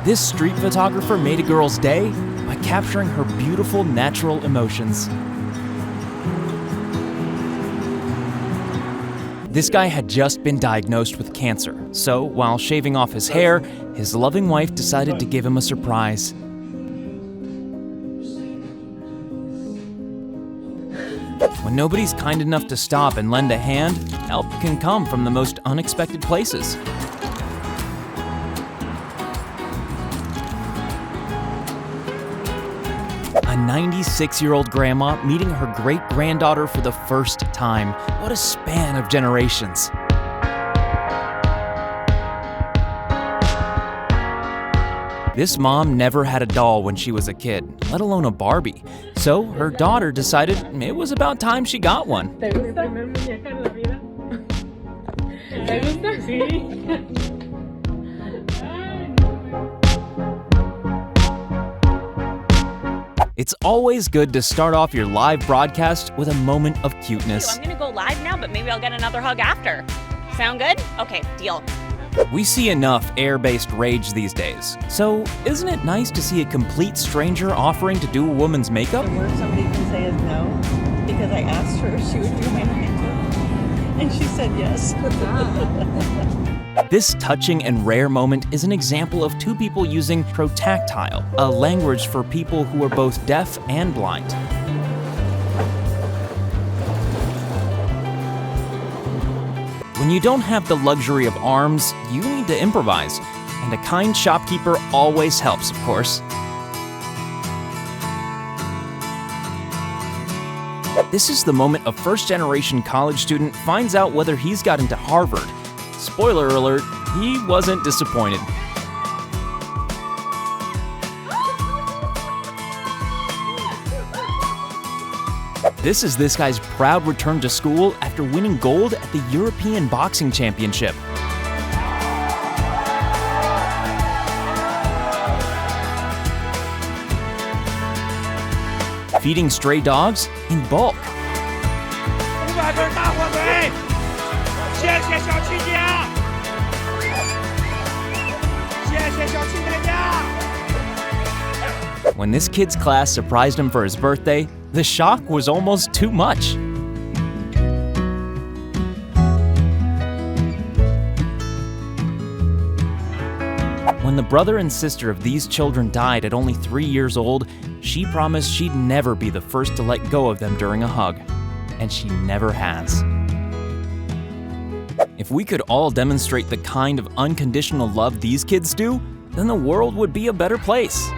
This street photographer made a girl's day by capturing her beautiful natural emotions. This guy had just been diagnosed with cancer, so while shaving off his hair, his loving wife decided to give him a surprise. When nobody's kind enough to stop and lend a hand, help can come from the most unexpected places. A 96-year-old grandma meeting her great-granddaughter for the first time. What a span of generations. This mom never had a doll when she was a kid, let alone a Barbie. So her daughter decided it was about time she got one. ¿Te gusta? Mi primer muñeca en la vida. ¿Te gusta? Sí. It's always good to start off your live broadcast with a moment of cuteness. I'm gonna go live now, but maybe I'll get another hug after. Sound good? Okay, deal. We see enough air-based rage these days, so isn't it nice to see a complete stranger offering to do a woman's makeup? The worst somebody can say is no, because I asked her if she would do my makeup, and she said yes. This touching and rare moment is an example of two people using protactile, a language for people who are both deaf and blind. When you don't have the luxury of arms, you need to improvise, and a kind shopkeeper always helps, of course. This is the moment a first-generation college student finds out whether he's got into Harvard. Spoiler alert, he wasn't disappointed. This is this guy's proud return to school after winning gold at the European Boxing Championship. Feeding stray dogs in bulk. When this kid's class surprised him for his birthday, the shock was almost too much. When the brother and sister of these children died at only 3 years old, she promised she'd never be the first to let go of them during a hug. And she never has. If we could all demonstrate the kind of unconditional love these kids do, then the world would be a better place.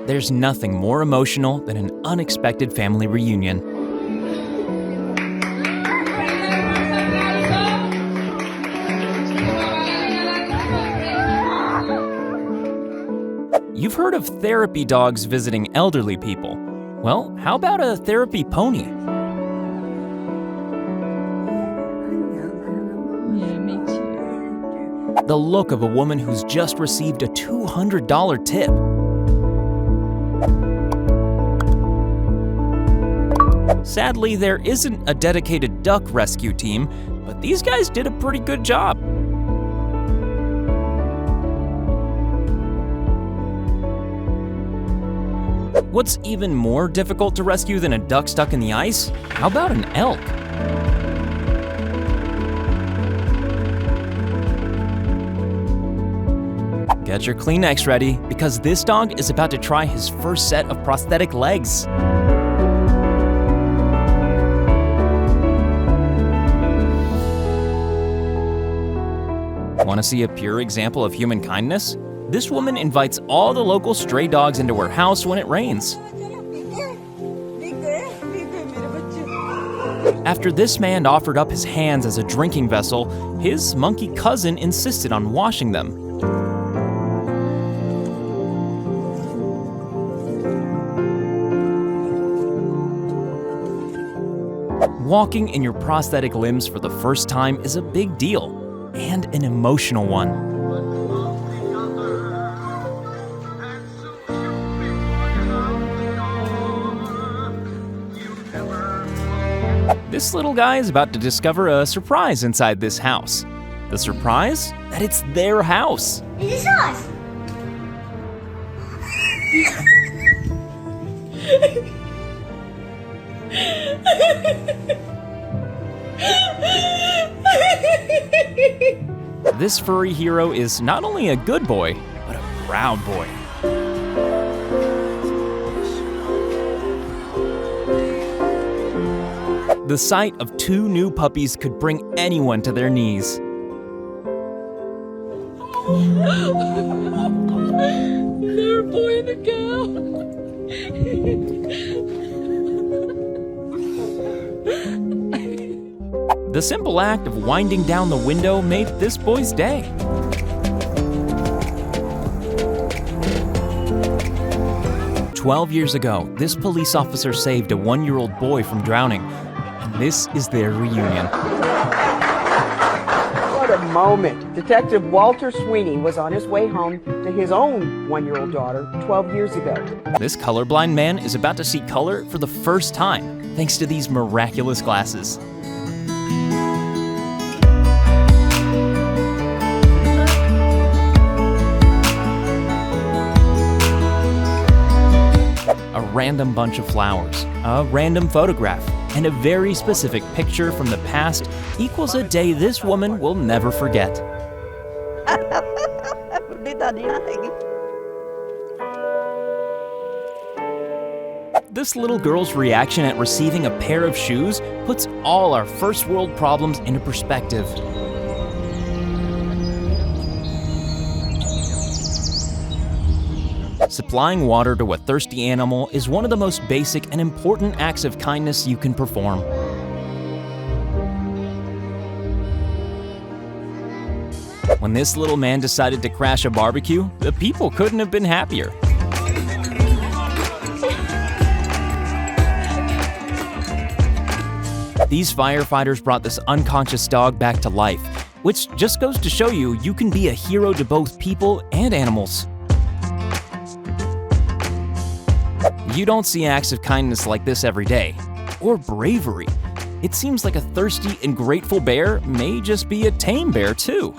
There's nothing more emotional than an unexpected family reunion. You've heard of therapy dogs visiting elderly people. Well, how about a therapy pony? The look of a woman who's just received a $200 tip. Sadly, there isn't a dedicated duck rescue team, but these guys did a pretty good job. What's even more difficult to rescue than a duck stuck in the ice? How about an elk? Get your Kleenex ready, because this dog is about to try his first set of prosthetic legs. Want to see a pure example of human kindness? This woman invites all the local stray dogs into her house when it rains. After this man offered up his hands as a drinking vessel, his monkey cousin insisted on washing them. Walking in your prosthetic limbs for the first time is a big deal, and an emotional one. This little guy is about to discover a surprise inside this house. The surprise? That it's their house. Is this us? This furry hero is not only a good boy, but a proud boy. The sight of two new puppies could bring anyone to their knees. They're a boy and a girl. The simple act of winding down the window made this boy's day. "12 years ago, this police officer saved a 1-year-old boy from drowning, and this is their reunion." What a moment. Detective Walter Sweeney was on his way home to his own 1-year-old daughter 12 years ago. This colorblind man is about to see color for the first time, thanks to these miraculous glasses. A random bunch of flowers, a random photograph, and a very specific picture from the past equals a day this woman will never forget. This little girl's reaction at receiving a pair of shoes puts all our first world problems into perspective. Supplying water to a thirsty animal is one of the most basic and important acts of kindness you can perform. When this little man decided to crash a barbecue, the people couldn't have been happier. These firefighters brought this unconscious dog back to life, which just goes to show you can be a hero to both people and animals. You don't see acts of kindness like this every day, or bravery. It seems like a thirsty and grateful bear may just be a tame bear too.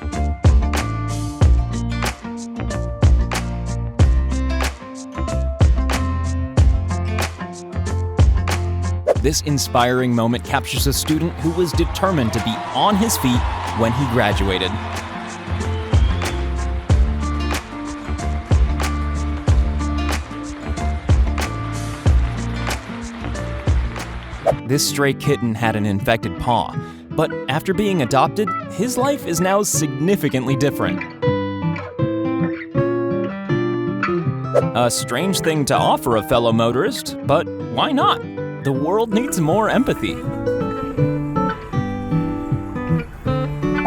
This inspiring moment captures a student who was determined to be on his feet when he graduated. This stray kitten had an infected paw, but after being adopted, his life is now significantly different. A strange thing to offer a fellow motorist, but why not? The world needs more empathy.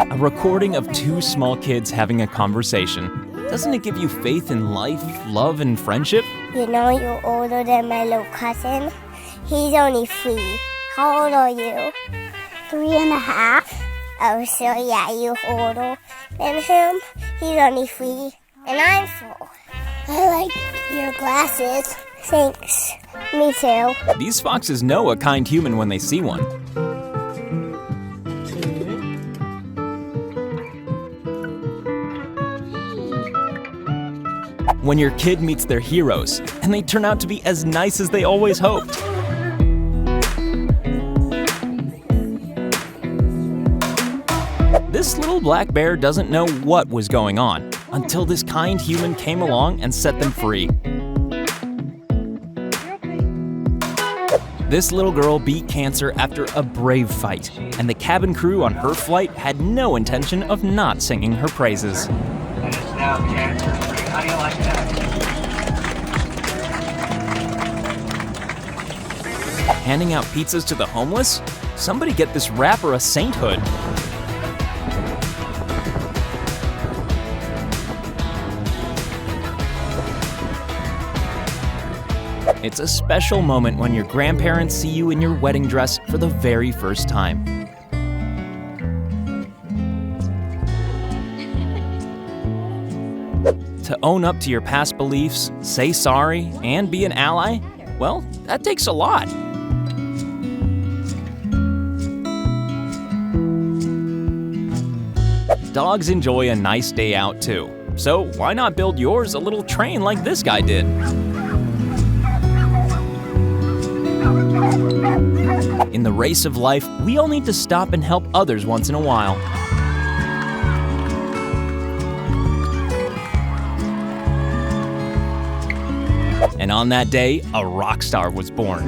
A recording of two small kids having a conversation. Doesn't it give you faith in life, love, and friendship? You know you're older than my little cousin. He's only 3. How old are you? 3.5. Oh, so yeah, you're older than him. He's only 3, and I'm 4. I like your glasses. Thanks. Me too. These foxes know a kind human when they see one. When your kid meets their heroes, and they turn out to be as nice as they always hoped. This little black bear doesn't know what was going on until this kind human came along and set them free. This little girl beat cancer after a brave fight, and the cabin crew on her flight had no intention of not singing her praises. And it's now cancer-free. How do you like that? Handing out pizzas to the homeless? Somebody get this rapper a sainthood. It's a special moment when your grandparents see you in your wedding dress for the very first time. To own up to your past beliefs, say sorry, and be an ally, well, that takes a lot. dogs enjoy a nice day out too. So why not build yours a little train like this guy did? In the race of life, we all need to stop and help others once in a while. And on that day, a rock star was born.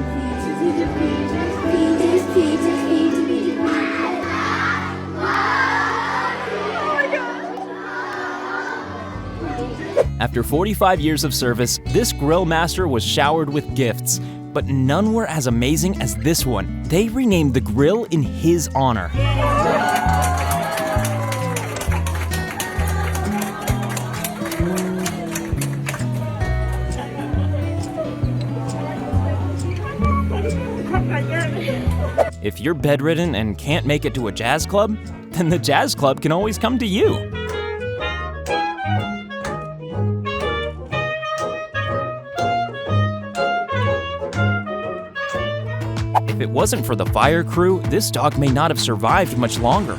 After 45 years of service, this grill master was showered with gifts, but none were as amazing as this one. They renamed the grill in his honor. If you're bedridden and can't make it to a jazz club, then the jazz club can always come to you. If it wasn't for the fire crew, this dog may not have survived much longer.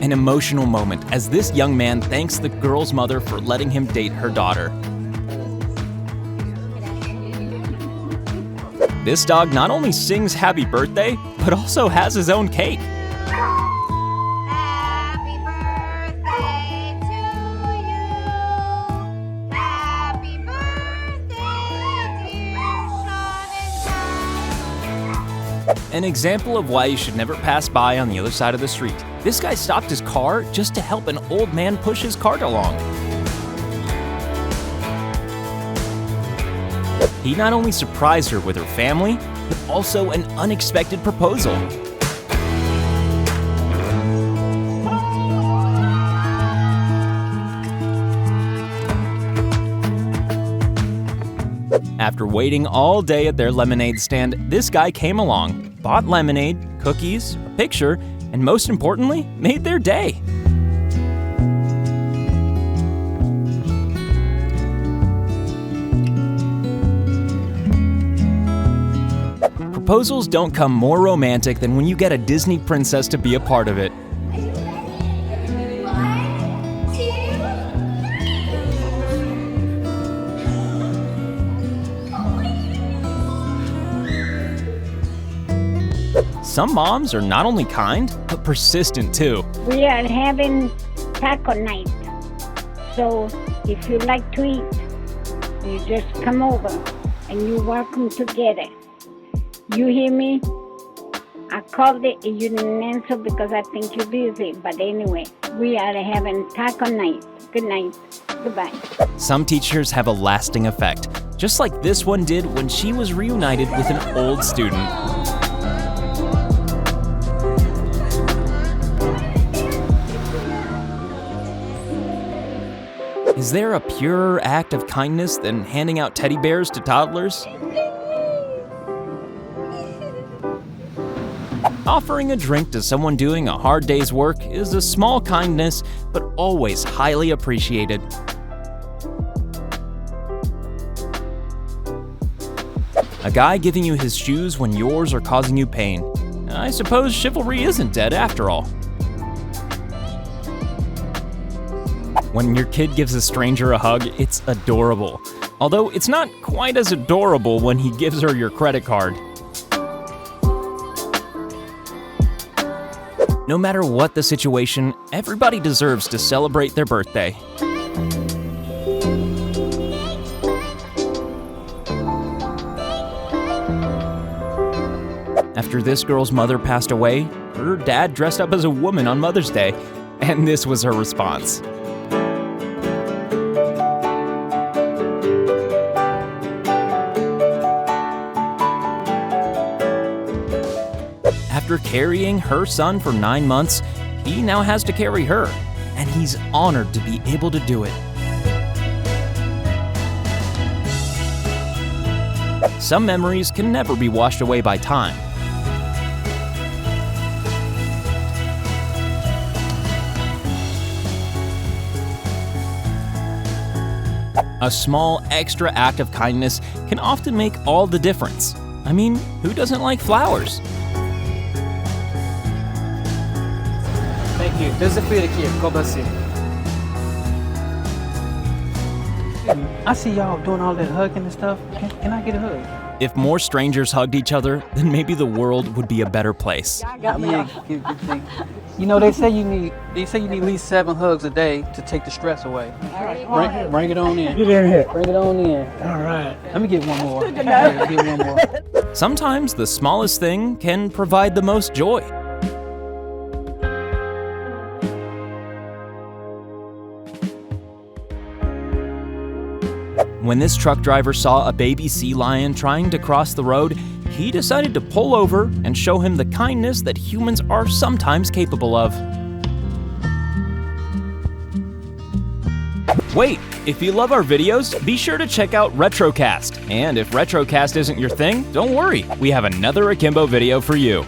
An emotional moment as this young man thanks the girl's mother for letting him date her daughter. This dog not only sings happy birthday, but also has his own cake. Happy birthday to you. Happy birthday, dear Sean and An example of why you should never pass by on the other side of the street. This guy stopped his car just to help an old man push his cart along. He not only surprised her with her family, but also an unexpected proposal. After waiting all day at their lemonade stand, this guy came along, bought lemonade, cookies, a picture, and most importantly, made their day. Proposals don't come more romantic than when you get a Disney princess to be a part of it. Some moms are not only kind, but persistent too. We are having taco night. So if you like to eat, you just come over and you're welcome to get it. You hear me? I called it and you didn't answer because I think you're busy. But anyway, we are having taco night. Good night. Goodbye. Some teachers have a lasting effect, just like this one did when she was reunited with an old student. Is there a purer act of kindness than handing out teddy bears to toddlers? Offering a drink to someone doing a hard day's work is a small kindness, but always highly appreciated. A guy giving you his shoes when yours are causing you pain. I suppose chivalry isn't dead after all. When your kid gives a stranger a hug, it's adorable. Although it's not quite as adorable when he gives her your credit card. No matter what the situation, everybody deserves to celebrate their birthday. After this girl's mother passed away, her dad dressed up as a woman on Mother's Day, and this was her response. After carrying her son for 9 months, he now has to carry her, and he's honored to be able to do it. Some memories can never be washed away by time. A small extra act of kindness can often make all the difference. I mean, who doesn't like flowers? Thank you. There's a food here. God bless you. I see y'all doing all that hugging and stuff. Can I get a hug? If more strangers hugged each other, then maybe the world would be a better place. Yeah, you know, they say you need at least 7 hugs a day to take the stress away. Bring it on in. Get in here. Bring it on in. All right. Let me get one more. Get one more. Sometimes the smallest thing can provide the most joy. When this truck driver saw a baby sea lion trying to cross the road, he decided to pull over and show him the kindness that humans are sometimes capable of. Wait, if you love our videos, be sure to check out Retrocast. And if Retrocast isn't your thing, don't worry, we have another Akimbo video for you.